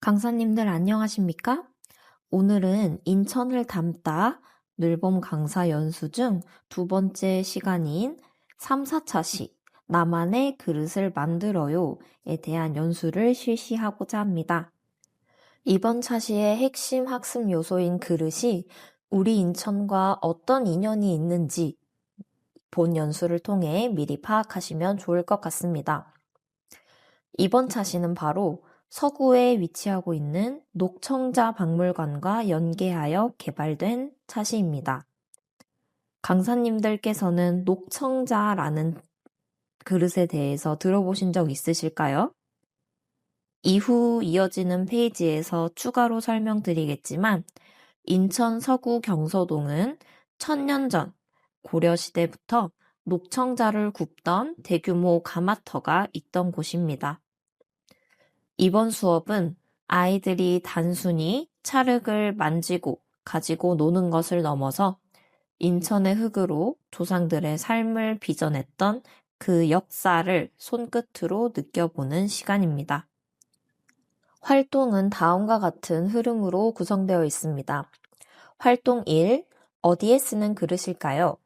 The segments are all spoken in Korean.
강사님들 안녕하십니까? 오늘은 인천을 담다 늘봄 강사 연수 중 두 번째 시간인 3, 4차 시 나만의 그릇을 만들어요에 대한 연수를 실시하고자 합니다. 이번 차시의 핵심 학습 요소인 그릇이 우리 인천과 어떤 인연이 있는지 본 연수를 통해 미리 파악하시면 좋을 것 같습니다. 이번 차시는 바로 서구에 위치하고 있는 녹청자 박물관과 연계하여 개발된 차시입니다. 강사님들께서는 녹청자라는 그릇에 대해서 들어보신 적 있으실까요? 이후 이어지는 페이지에서 추가로 설명드리겠지만 인천 서구 경서동은 1000년 전 고려시대부터 녹청자를 굽던 대규모 가마터가 있던 곳입니다. 이번 수업은 아이들이 단순히 찰흙을 만지고 가지고 노는 것을 넘어서 인천의 흙으로 조상들의 삶을 빚어냈던 그 역사를 손끝으로 느껴보는 시간입니다. 활동은 다음과 같은 흐름으로 구성되어 있습니다. 활동 1. 어디에 쓰는 그릇일까요?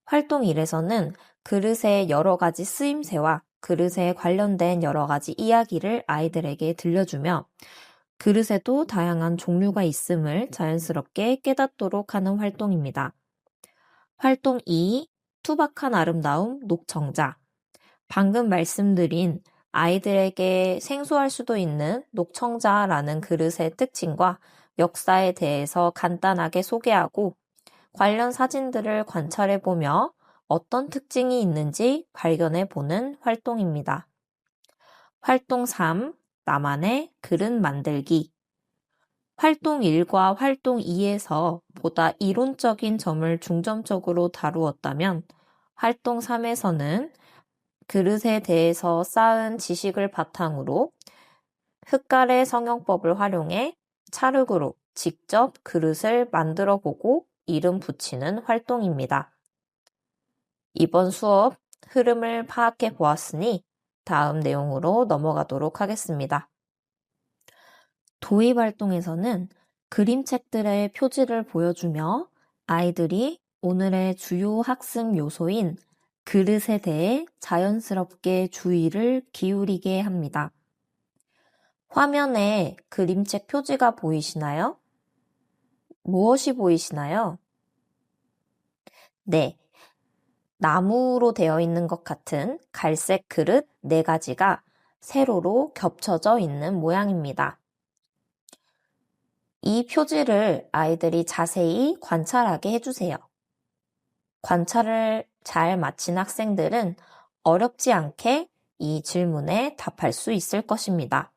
활동 1에서는 그릇의 여러 가지 쓰임새와 그릇에 관련된 여러 가지 이야기를 아이들에게 들려주며 그릇에도 다양한 종류가 있음을 자연스럽게 깨닫도록 하는 활동입니다. 활동 2. 투박한 아름다움 녹청자. 방금 말씀드린 아이들에게 생소할 수도 있는 녹청자라는 그릇의 특징과 역사에 대해서 간단하게 소개하고 관련 사진들을 관찰해보며 어떤 특징이 있는지 발견해보는 활동입니다. 활동 3. 나만의 그릇 만들기. 활동 1과 활동 2에서 보다 이론적인 점을 중점적으로 다루었다면 활동 3에서는 그릇에 대해서 쌓은 지식을 바탕으로 흙갈의 성형법을 활용해 찰흙으로 직접 그릇을 만들어 보고 이름 붙이는 활동입니다. 이번 수업 흐름을 파악해 보았으니 다음 내용으로 넘어가도록 하겠습니다. 도입 활동에서는 그림책들의 표지를 보여주며 아이들이 오늘의 주요 학습 요소인 그릇에 대해 자연스럽게 주의를 기울이게 합니다. 화면에 그림책 표지가 보이시나요? 무엇이 보이시나요? 네, 나무로 되어 있는 것 같은 갈색 그릇 4가지가 세로로 겹쳐져 있는 모양입니다. 이 표지를 아이들이 자세히 관찰하게 해주세요. 관찰을 잘 마친 학생들은 어렵지 않게 이 질문에 답할 수 있을 것입니다.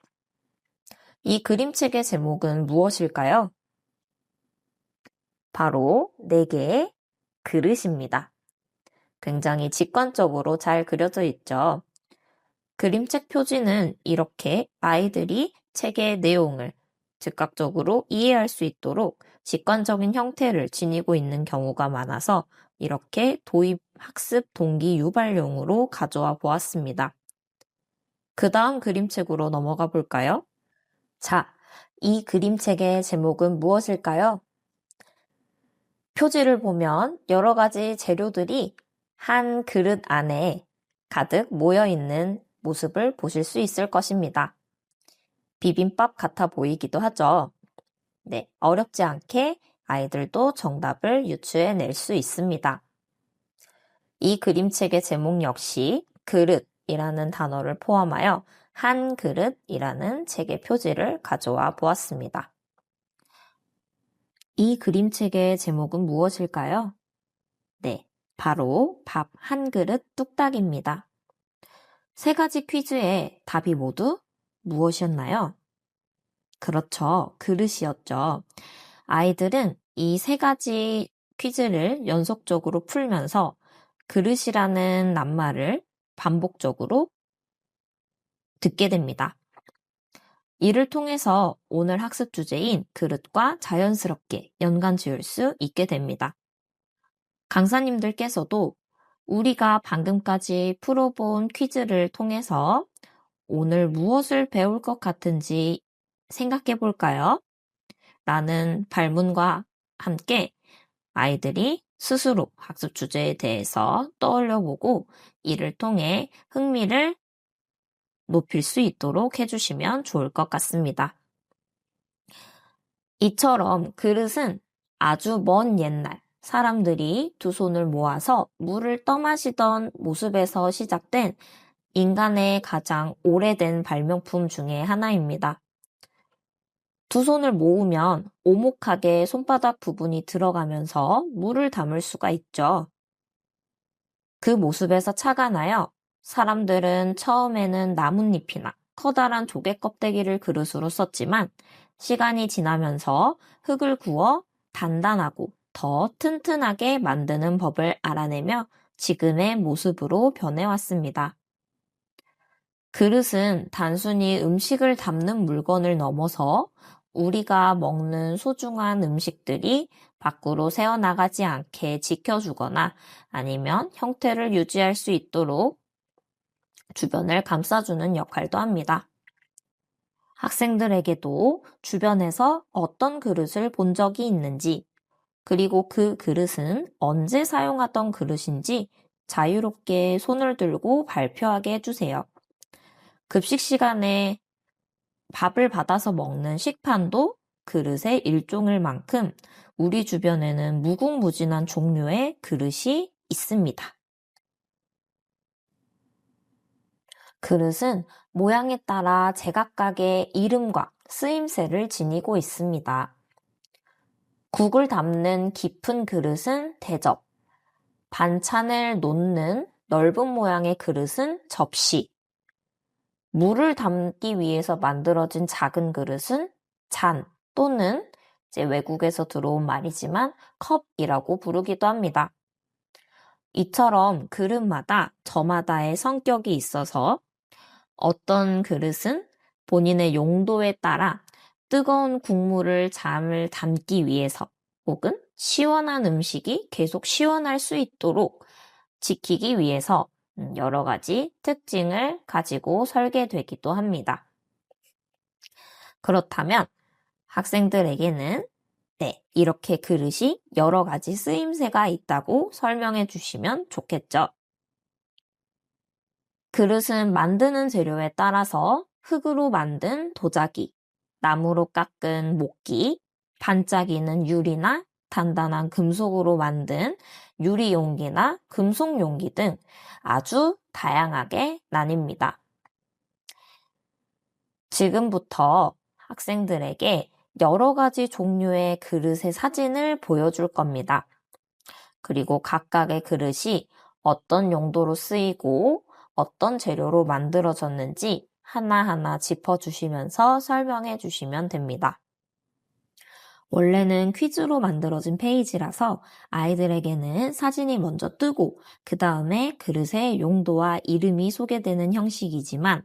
이 그림책의 제목은 무엇일까요? 바로 4개의 그릇입니다. 굉장히 직관적으로 잘 그려져 있죠. 그림책 표지는 이렇게 아이들이 책의 내용을 즉각적으로 이해할 수 있도록 직관적인 형태를 지니고 있는 경우가 많아서 이렇게 도입 학습 동기 유발용으로 가져와 보았습니다. 그 다음 그림책으로 넘어가 볼까요? 자, 이 그림책의 제목은 무엇일까요? 표지를 보면 여러 가지 재료들이 한 그릇 안에 가득 모여 있는 모습을 보실 수 있을 것입니다. 비빔밥 같아 보이기도 하죠. 네, 어렵지 않게 아이들도 정답을 유추해낼 수 있습니다. 이 그림책의 제목 역시 그릇이라는 단어를 포함하여 한 그릇이라는 책의 표지를 가져와 보았습니다. 이 그림책의 제목은 무엇일까요? 네, 바로 밥 한 그릇 뚝딱입니다. 3가지 퀴즈의 답이 모두 무엇이었나요? 그렇죠. 그릇이었죠. 아이들은 이 3가지 퀴즈를 연속적으로 풀면서 그릇이라는 낱말을 반복적으로 듣게 됩니다. 이를 통해서 오늘 학습 주제인 그릇과 자연스럽게 연관 지을 수 있게 됩니다. 강사님들께서도 우리가 방금까지 풀어본 퀴즈를 통해서 오늘 무엇을 배울 것 같은지 생각해 볼까요? 라는 발문과 함께 아이들이 스스로 학습 주제에 대해서 떠올려 보고 이를 통해 흥미를 높일 수 있도록 해주시면 좋을 것 같습니다. 이처럼 그릇은 아주 먼 옛날 사람들이 두 손을 모아서 물을 떠마시던 모습에서 시작된 인간의 가장 오래된 발명품 중에 하나입니다. 두 손을 모으면 오목하게 손바닥 부분이 들어가면서 물을 담을 수가 있죠. 그 모습에서 차가 나요. 사람들은 처음에는 나뭇잎이나 커다란 조개 껍데기를 그릇으로 썼지만 시간이 지나면서 흙을 구워 단단하고 더 튼튼하게 만드는 법을 알아내며 지금의 모습으로 변해왔습니다. 그릇은 단순히 음식을 담는 물건을 넘어서 우리가 먹는 소중한 음식들이 밖으로 새어나가지 않게 지켜주거나 아니면 형태를 유지할 수 있도록 주변을 감싸주는 역할도 합니다. 학생들에게도 주변에서 어떤 그릇을 본 적이 있는지, 그리고 그 그릇은 언제 사용하던 그릇인지 자유롭게 손을 들고 발표하게 해주세요. 급식 시간에 밥을 받아서 먹는 식판도 그릇의 일종일 만큼 우리 주변에는 무궁무진한 종류의 그릇이 있습니다. 그릇은 모양에 따라 제각각의 이름과 쓰임새를 지니고 있습니다. 국을 담는 깊은 그릇은 대접, 반찬을 놓는 넓은 모양의 그릇은 접시, 물을 담기 위해서 만들어진 작은 그릇은 잔 또는 이제 외국에서 들어온 말이지만 컵이라고 부르기도 합니다. 이처럼 그릇마다 저마다의 성격이 있어서 어떤 그릇은 본인의 용도에 따라 뜨거운 국물을 잠을 담기 위해서 혹은 시원한 음식이 계속 시원할 수 있도록 지키기 위해서 여러 가지 특징을 가지고 설계되기도 합니다. 그렇다면 학생들에게는 이렇게 그릇이 여러 가지 쓰임새가 있다고 설명해 주시면 좋겠죠. 그릇은 만드는 재료에 따라서 흙으로 만든 도자기, 나무로 깎은 목기, 반짝이는 유리나 단단한 금속으로 만든 유리 용기나 금속 용기 등 아주 다양하게 나뉩니다. 지금부터 학생들에게 여러 가지 종류의 그릇의 사진을 보여줄 겁니다. 그리고 각각의 그릇이 어떤 용도로 쓰이고 어떤 재료로 만들어졌는지 하나하나 짚어주시면서 설명해 주시면 됩니다. 원래는 퀴즈로 만들어진 페이지라서 아이들에게는 사진이 먼저 뜨고 그 다음에 그릇의 용도와 이름이 소개되는 형식이지만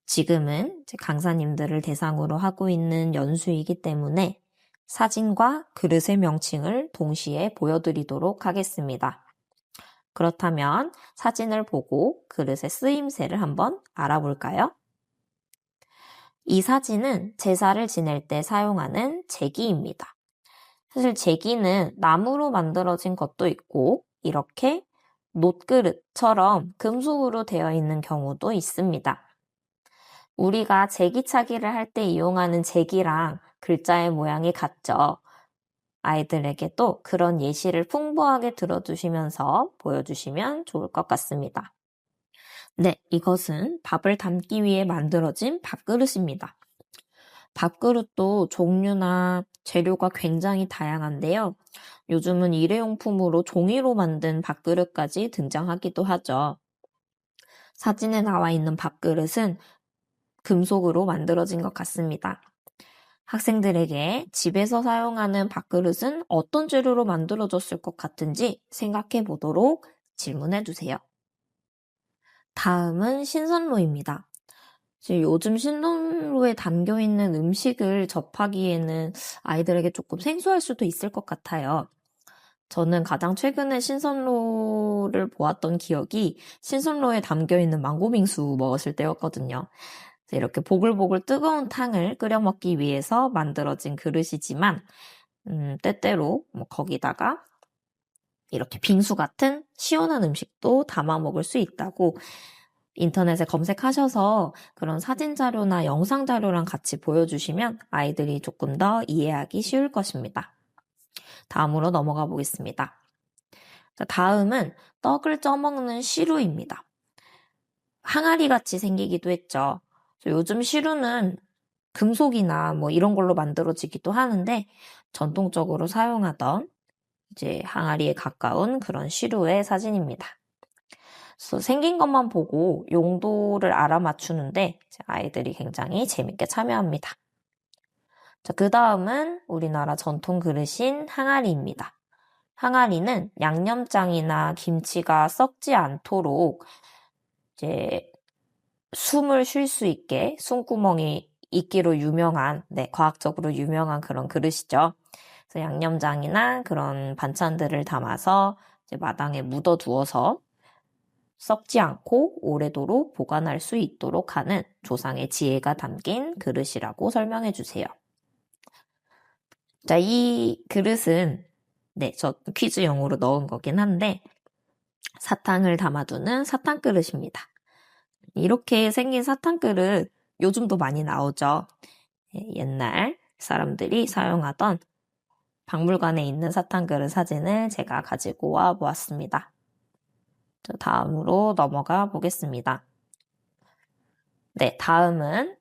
지금은 강사님들을 대상으로 하고 있는 연수이기 때문에 사진과 그릇의 명칭을 동시에 보여드리도록 하겠습니다. 그렇다면 사진을 보고 그릇의 쓰임새를 한번 알아볼까요? 이 사진은 제사를 지낼 때 사용하는 제기입니다. 사실 제기는 나무로 만들어진 것도 있고 이렇게 놋그릇처럼 금속으로 되어 있는 경우도 있습니다. 우리가 제기차기를 할 때 이용하는 제기랑 글자의 모양이 같죠. 아이들에게도 그런 예시를 풍부하게 들어주시면서 보여주시면 좋을 것 같습니다. 이것은 밥을 담기 위해 만들어진 밥그릇입니다. 밥그릇도 종류나 재료가 굉장히 다양한데요. 요즘은 일회용품으로 종이로 만든 밥그릇까지 등장하기도 하죠. 사진에 나와 있는 밥그릇은 금속으로 만들어진 것 같습니다. 학생들에게 집에서 사용하는 밥그릇은 어떤 재료로 만들어졌을 것 같은지 생각해 보도록 질문해 주세요. 다음은 신선로입니다. 요즘 신선로에 담겨 있는 음식을 접하기에는 아이들에게 조금 생소할 수도 있을 것 같아요. 저는 가장 최근에 신선로를 보았던 기억이 신선로에 담겨 있는 망고빙수 먹었을 때였거든요. 그래서 이렇게 보글보글 뜨거운 탕을 끓여 먹기 위해서 만들어진 그릇이지만 때때로 거기다가 이렇게 빙수 같은 시원한 음식도 담아 먹을 수 있다고 인터넷에 검색하셔서 그런 사진 자료나 영상 자료랑 같이 보여주시면 아이들이 조금 더 이해하기 쉬울 것입니다. 다음으로 넘어가 보겠습니다. 자, 다음은 떡을 쪄먹는 시루입니다. 항아리 같이 생기기도 했죠. 요즘 시루는 금속이나 이런 걸로 만들어지기도 하는데 전통적으로 사용하던 이제 항아리에 가까운 그런 시루의 사진입니다. 그래서 생긴 것만 보고 용도를 알아맞추는데 아이들이 굉장히 재밌게 참여합니다. 자, 그 다음은 우리나라 전통 그릇인 항아리입니다. 항아리는 양념장이나 김치가 썩지 않도록 이제 숨을 쉴 수 있게 숨구멍이 있기로 유명한, 과학적으로 유명한 그런 그릇이죠. 그래서 양념장이나 그런 반찬들을 담아서 이제 마당에 묻어두어서 썩지 않고 오래도록 보관할 수 있도록 하는 조상의 지혜가 담긴 그릇이라고 설명해 주세요. 자, 이 그릇은 저 퀴즈용으로 넣은 거긴 한데 사탕을 담아두는 사탕 그릇입니다. 이렇게 생긴 사탕 그릇 요즘도 많이 나오죠. 옛날 사람들이 사용하던 박물관에 있는 사탕 그릇 사진을 제가 가지고 와 보았습니다. 다음으로 넘어가 보겠습니다. 다음은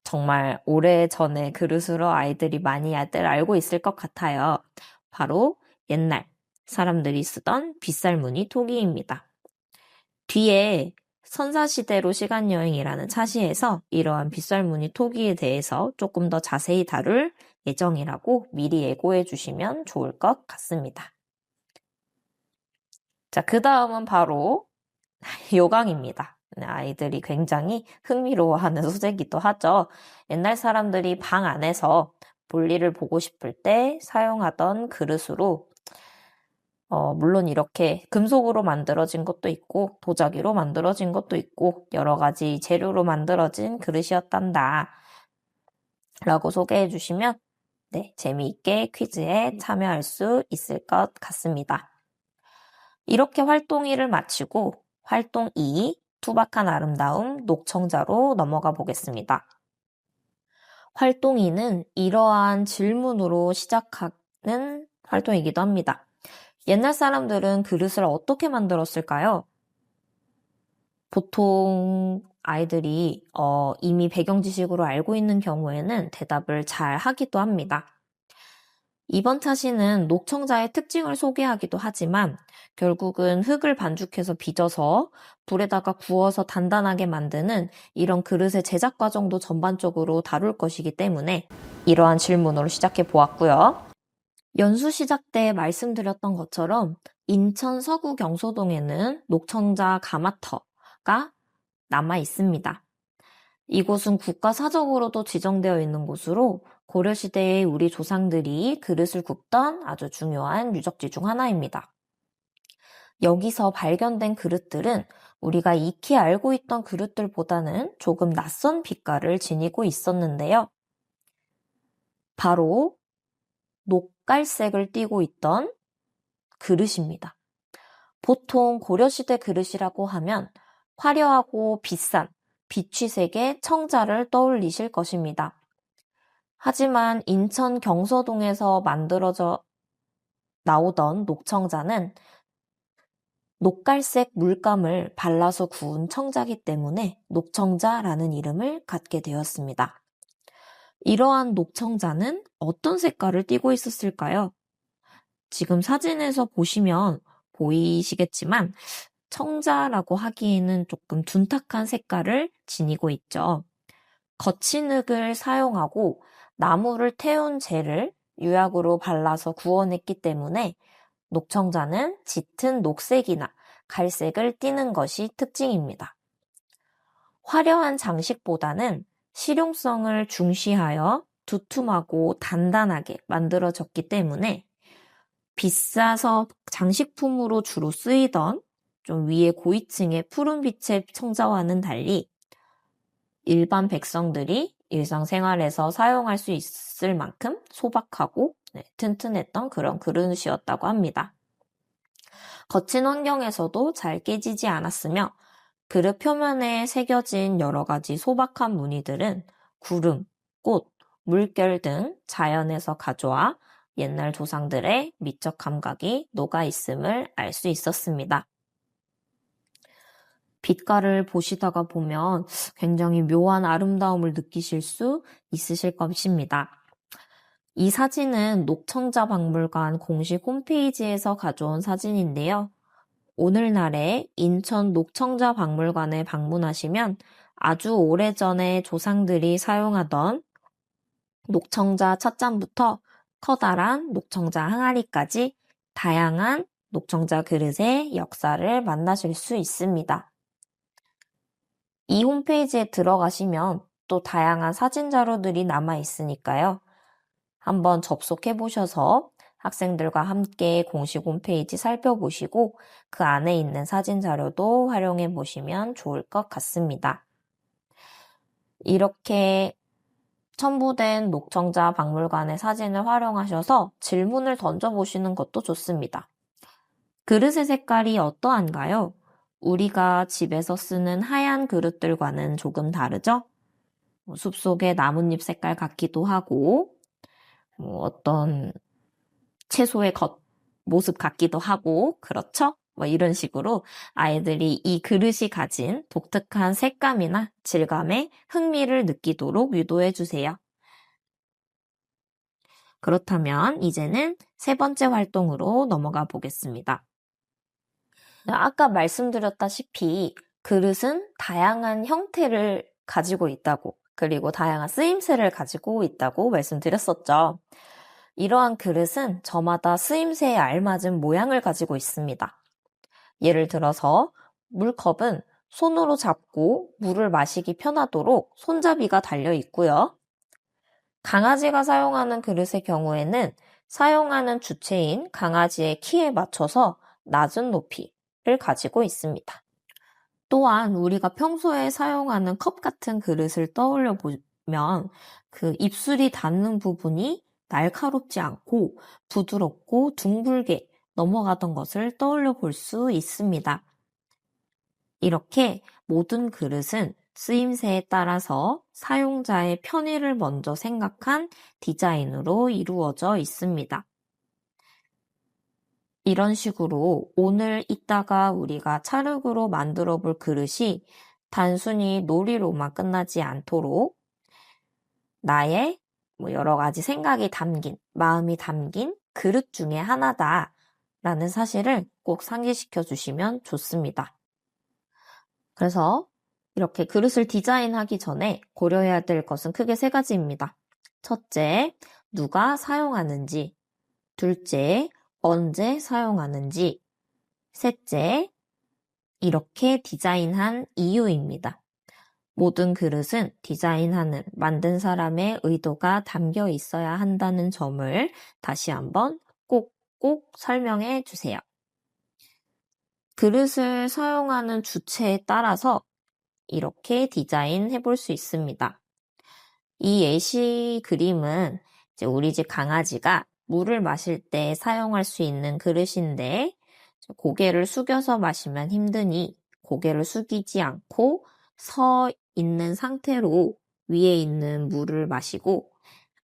정말 오래전의 그릇으로 아이들이 많이들 알고 있을 것 같아요. 바로 옛날 사람들이 쓰던 빗살무늬 토기입니다. 뒤에 선사시대로 시간여행이라는 차시에서 이러한 빗살무늬 토기에 대해서 조금 더 자세히 다룰 예정이라고 미리 예고해 주시면 좋을 것 같습니다. 자, 그 다음은 바로 요강입니다. 아이들이 굉장히 흥미로워하는 소재이기도 하죠. 옛날 사람들이 방 안에서 볼일을 보고 싶을 때 사용하던 그릇으로 물론 이렇게 금속으로 만들어진 것도 있고 도자기로 만들어진 것도 있고 여러 가지 재료로 만들어진 그릇이었단다 라고 소개해 주시면 재미있게 퀴즈에 참여할 수 있을 것 같습니다. 이렇게 활동 1을 마치고 활동 2, 투박한 아름다움 녹청자로 넘어가 보겠습니다. 활동 2는 이러한 질문으로 시작하는 활동이기도 합니다. 옛날 사람들은 그릇을 어떻게 만들었을까요? 보통 아이들이 이미 배경 지식으로 알고 있는 경우에는 대답을 잘 하기도 합니다. 이번 차시는 녹청자의 특징을 소개하기도 하지만 결국은 흙을 반죽해서 빚어서 불에다가 구워서 단단하게 만드는 이런 그릇의 제작 과정도 전반적으로 다룰 것이기 때문에 이러한 질문으로 시작해 보았고요. 연수 시작 때 말씀드렸던 것처럼 인천 서구 경소동에는 녹청자 가마터가 남아 있습니다. 이곳은 국가사적으로도 지정되어 있는 곳으로 고려시대에 우리 조상들이 그릇을 굽던 아주 중요한 유적지 중 하나입니다. 여기서 발견된 그릇들은 우리가 익히 알고 있던 그릇들보다는 조금 낯선 빛깔을 지니고 있었는데요. 바로 녹갈색을 띠고 있던 그릇입니다. 보통 고려시대 그릇이라고 하면 화려하고 비싼 비취색의 청자를 떠올리실 것입니다. 하지만 인천 경서동에서 만들어져 나오던 녹청자는 녹갈색 물감을 발라서 구운 청자기 때문에 녹청자라는 이름을 갖게 되었습니다. 이러한 녹청자는 어떤 색깔을 띠고 있었을까요? 지금 사진에서 보시면 보이시겠지만 청자라고 하기에는 조금 둔탁한 색깔을 지니고 있죠. 거친 흙을 사용하고 나무를 태운 재를 유약으로 발라서 구워냈기 때문에 녹청자는 짙은 녹색이나 갈색을 띠는 것이 특징입니다. 화려한 장식보다는 실용성을 중시하여 두툼하고 단단하게 만들어졌기 때문에 비싸서 장식품으로 주로 쓰이던 좀 위에 고위층의 푸른빛의 청자와는 달리 일반 백성들이 일상생활에서 사용할 수 있을 만큼 소박하고 튼튼했던 그런 그릇이었다고 합니다. 거친 환경에서도 잘 깨지지 않았으며 그릇 표면에 새겨진 여러 가지 소박한 무늬들은 구름, 꽃, 물결 등 자연에서 가져와 옛날 조상들의 미적 감각이 녹아 있음을 알 수 있었습니다. 빛깔을 보시다가 보면 굉장히 묘한 아름다움을 느끼실 수 있으실 것입니다. 이 사진은 녹청자박물관 공식 홈페이지에서 가져온 사진인데요. 오늘날에 인천 녹청자박물관에 방문하시면 아주 오래전에 조상들이 사용하던 녹청자 찻잔부터 커다란 녹청자 항아리까지 다양한 녹청자 그릇의 역사를 만나실 수 있습니다. 이 홈페이지에 들어가시면 또 다양한 사진 자료들이 남아 있으니까요. 한번 접속해 보셔서 학생들과 함께 공식 홈페이지 살펴보시고 그 안에 있는 사진 자료도 활용해 보시면 좋을 것 같습니다. 이렇게 첨부된 녹청자 박물관의 사진을 활용하셔서 질문을 던져보시는 것도 좋습니다. 그릇의 색깔이 어떠한가요? 우리가 집에서 쓰는 하얀 그릇들과는 조금 다르죠? 숲속의 나뭇잎 색깔 같기도 하고 어떤 채소의 모습 같기도 하고 그렇죠? 이런 식으로 아이들이 이 그릇이 가진 독특한 색감이나 질감에 흥미를 느끼도록 유도해 주세요. 그렇다면 이제는 세 번째 활동으로 넘어가 보겠습니다. 아까 말씀드렸다시피 그릇은 다양한 형태를 가지고 있다고, 그리고 다양한 쓰임새를 가지고 있다고 말씀드렸었죠. 이러한 그릇은 저마다 쓰임새에 알맞은 모양을 가지고 있습니다. 예를 들어서 물컵은 손으로 잡고 물을 마시기 편하도록 손잡이가 달려 있고요. 강아지가 사용하는 그릇의 경우에는 사용하는 주체인 강아지의 키에 맞춰서 낮은 높이를 가지고 있습니다. 또한 우리가 평소에 사용하는 컵 같은 그릇을 떠올려 보면 그 입술이 닿는 부분이 날카롭지 않고 부드럽고 둥글게 넘어가던 것을 떠올려 볼 수 있습니다. 이렇게 모든 그릇은 쓰임새에 따라서 사용자의 편의를 먼저 생각한 디자인으로 이루어져 있습니다. 이런 식으로 오늘 이따가 우리가 찰흙으로 만들어 볼 그릇이 단순히 놀이로만 끝나지 않도록 나의 여러 가지 생각이 담긴, 마음이 담긴 그릇 중에 하나다라는 사실을 꼭 상기시켜 주시면 좋습니다. 그래서 이렇게 그릇을 디자인하기 전에 고려해야 될 것은 크게 세 가지입니다. 첫째, 누가 사용하는지. 둘째, 언제 사용하는지. 셋째, 이렇게 디자인한 이유입니다. 모든 그릇은 디자인하는, 만든 사람의 의도가 담겨 있어야 한다는 점을 다시 한번 꼭 설명해 주세요. 그릇을 사용하는 주체에 따라서 이렇게 디자인해 볼 수 있습니다. 이 예시 그림은 이제 우리 집 강아지가 물을 마실 때 사용할 수 있는 그릇인데 고개를 숙여서 마시면 힘드니 고개를 숙이지 않고 서 있는 상태로 위에 있는 물을 마시고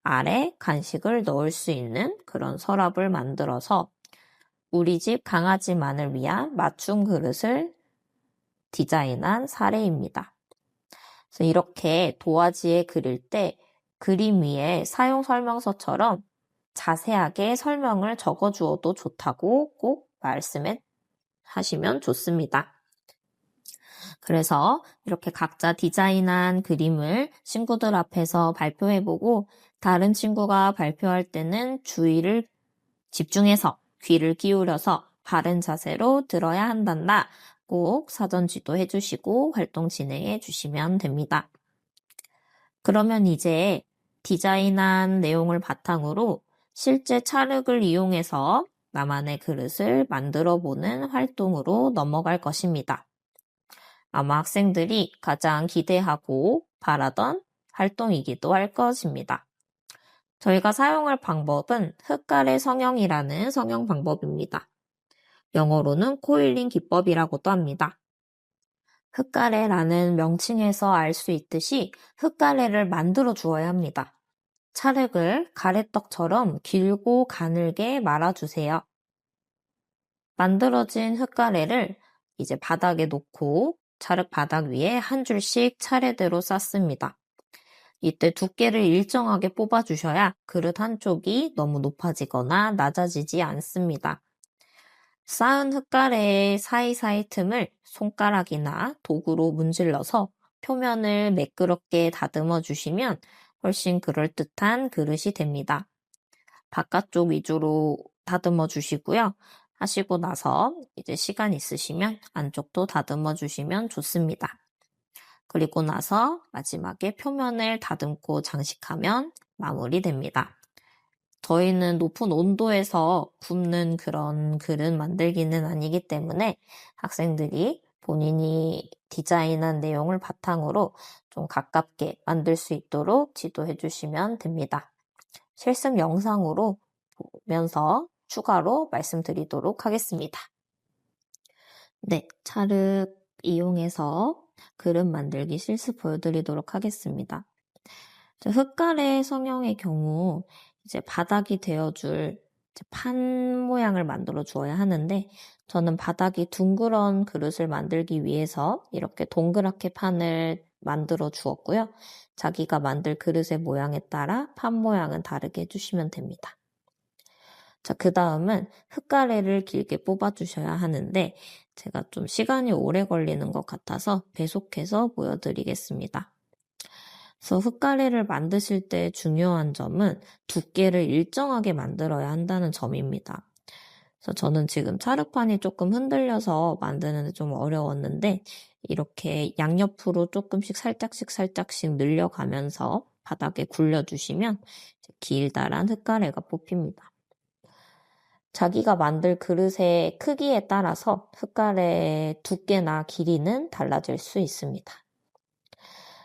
아래 간식을 넣을 수 있는 그런 서랍을 만들어서 우리 집 강아지만을 위한 맞춤 그릇을 디자인한 사례입니다. 그래서 이렇게 도화지에 그릴 때 그림 위에 사용 설명서처럼 자세하게 설명을 적어주어도 좋다고 꼭 말씀해 하시면 좋습니다. 그래서 이렇게 각자 디자인한 그림을 친구들 앞에서 발표해보고 다른 친구가 발표할 때는 주의를 집중해서 귀를 기울여서 바른 자세로 들어야 한단다. 꼭 사전 지도해 주시고 활동 진행해 주시면 됩니다. 그러면 이제 디자인한 내용을 바탕으로 실제 찰흙을 이용해서 나만의 그릇을 만들어 보는 활동으로 넘어갈 것입니다. 아마 학생들이 가장 기대하고 바라던 활동이기도 할 것입니다. 저희가 사용할 방법은 흙가래 성형이라는 성형 방법입니다. 영어로는 코일링 기법이라고도 합니다. 흙가래라는 명칭에서 알 수 있듯이 흙가래를 만들어 주어야 합니다. 찰흙을 가래떡처럼 길고 가늘게 말아주세요. 만들어진 흙가래를 이제 바닥에 놓고 찰흙 바닥 위에 한 줄씩 차례대로 쌓습니다. 이때 두께를 일정하게 뽑아주셔야 그릇 한쪽이 너무 높아지거나 낮아지지 않습니다. 쌓은 흙가래의 사이사이 틈을 손가락이나 도구로 문질러서 표면을 매끄럽게 다듬어 주시면 훨씬 그럴듯한 그릇이 됩니다. 바깥쪽 위주로 다듬어 주시고요. 하시고 나서 이제 시간 있으시면 안쪽도 다듬어 주시면 좋습니다. 그리고 나서 마지막에 표면을 다듬고 장식하면 마무리됩니다. 저희는 높은 온도에서 굽는 그런 그릇 만들기는 아니기 때문에 학생들이 본인이 디자인한 내용을 바탕으로 좀 가깝게 만들 수 있도록 지도해 주시면 됩니다. 실습 영상으로 보면서 추가로 말씀드리도록 하겠습니다. 네, 찰흙 이용해서 그릇 만들기 실습 보여드리도록 하겠습니다. 흙가래 성형의 경우 이제 바닥이 되어줄 판 모양을 만들어 주어야 하는데 저는 바닥이 둥그런 그릇을 만들기 위해서 이렇게 동그랗게 판을 만들어 주었고요. 자기가 만들 그릇의 모양에 따라 판 모양은 다르게 해주시면 됩니다. 자, 그 다음은 흙가래를 길게 뽑아주셔야 하는데 제가 좀 시간이 오래 걸리는 것 같아서 배속해서 보여드리겠습니다. 그래서 흙가래를 만드실 때 중요한 점은 두께를 일정하게 만들어야 한다는 점입니다. 그래서 저는 지금 찰흙판이 조금 흔들려서 만드는데 좀 어려웠는데 이렇게 양옆으로 조금씩 살짝씩 늘려가면서 바닥에 굴려주시면 길다란 흙가래가 뽑힙니다. 자기가 만들 그릇의 크기에 따라서 흙가래의 두께나 길이는 달라질 수 있습니다.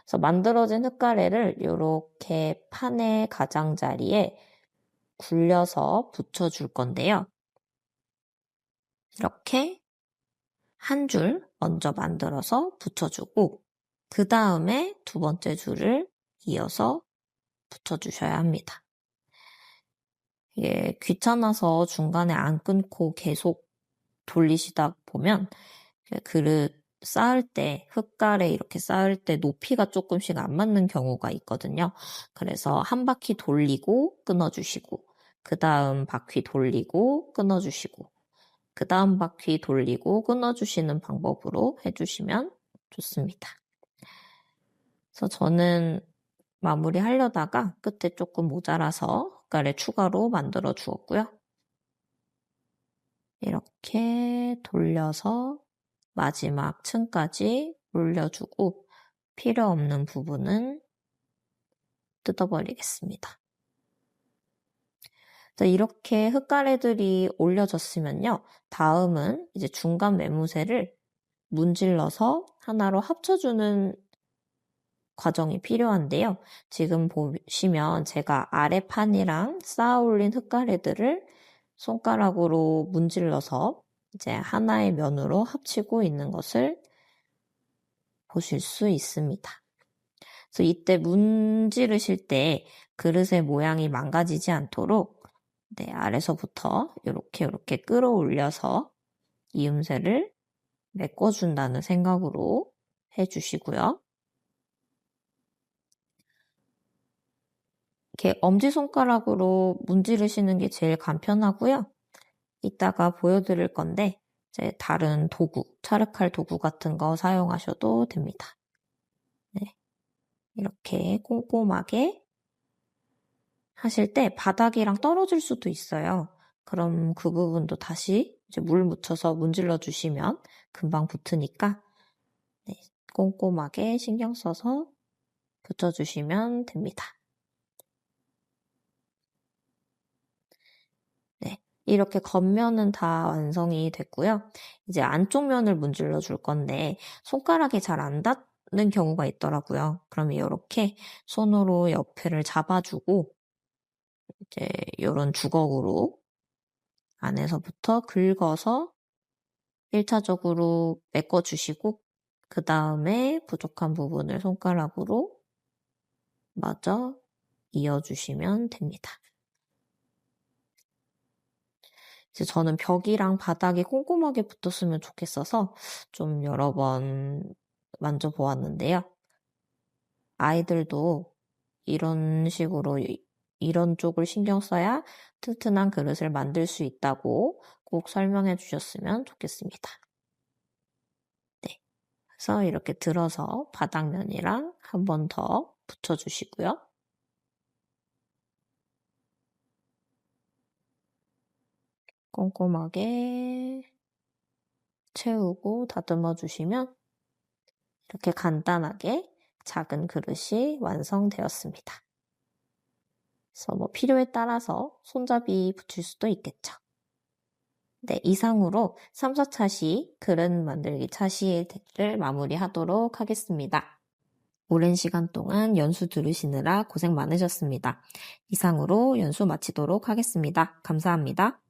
그래서 만들어진 흙가래를 이렇게 판의 가장자리에 굴려서 붙여줄 건데요. 이렇게 한 줄 먼저 만들어서 붙여주고 그 다음에 두 번째 줄을 이어서 붙여주셔야 합니다. 이게 귀찮아서 중간에 안 끊고 계속 돌리시다 보면 그릇 쌓을 때, 흙가래 이렇게 쌓을 때 높이가 조금씩 안 맞는 경우가 있거든요. 그래서 한 바퀴 돌리고 끊어주시고, 그 다음 바퀴 돌리고 끊어주시고, 그 다음 바퀴 돌리고 끊어주시는 방법으로 해주시면 좋습니다. 그래서 저는 마무리 하려다가 끝에 조금 모자라서 흙가래 추가로 만들어 주었고요. 이렇게 돌려서 마지막 층까지 올려주고 필요 없는 부분은 뜯어버리겠습니다. 이렇게 흙가래들이 올려졌으면요. 다음은 이제 중간 매무새를 문질러서 하나로 합쳐주는 과정이 필요한데요. 지금 보시면 제가 아래 판이랑 쌓아 올린 흙가래들을 손가락으로 문질러서 이제 하나의 면으로 합치고 있는 것을 보실 수 있습니다. 그래서 이때 문지르실 때 그릇의 모양이 망가지지 않도록 아래서부터 이렇게 끌어올려서 이음새를 메꿔준다는 생각으로 해주시고요. 이렇게 엄지손가락으로 문지르시는 게 제일 간편하고요. 이따가 보여드릴 건데 이제 다른 도구, 찰흙할 도구 같은 거 사용하셔도 됩니다. 네. 이렇게 꼼꼼하게 하실 때 바닥이랑 떨어질 수도 있어요. 그럼 그 부분도 다시 이제 물 묻혀서 문질러 주시면 금방 붙으니까 꼼꼼하게 신경 써서 붙여주시면 됩니다. 네, 이렇게 겉면은 다 완성이 됐고요. 이제 안쪽 면을 문질러 줄 건데 손가락이 잘 안 경우가 있더라고요. 그러면 이렇게 손으로 옆에를 잡아주고 이제 이런 주걱으로 안에서부터 긁어서 1차적으로 메꿔주시고 그 다음에 부족한 부분을 손가락으로 마저 이어주시면 됩니다. 이제 저는 벽이랑 바닥이 꼼꼼하게 붙었으면 좋겠어서 좀 여러 번 만져보았는데요. 아이들도 이런 식으로 이런 쪽을 신경 써야 튼튼한 그릇을 만들 수 있다고 꼭 설명해 주셨으면 좋겠습니다. 네. 그래서 이렇게 들어서 바닥면이랑 한 번 더 붙여주시고요. 꼼꼼하게 채우고 다듬어 주시면 이렇게 간단하게 작은 그릇이 완성되었습니다. 그래서 뭐 필요에 따라서 손잡이 붙일 수도 있겠죠. 네, 이상으로 3, 4차시 그릇 만들기 차시를 마무리하도록 하겠습니다. 오랜 시간 동안 연수 들으시느라 고생 많으셨습니다. 이상으로 연수 마치도록 하겠습니다. 감사합니다.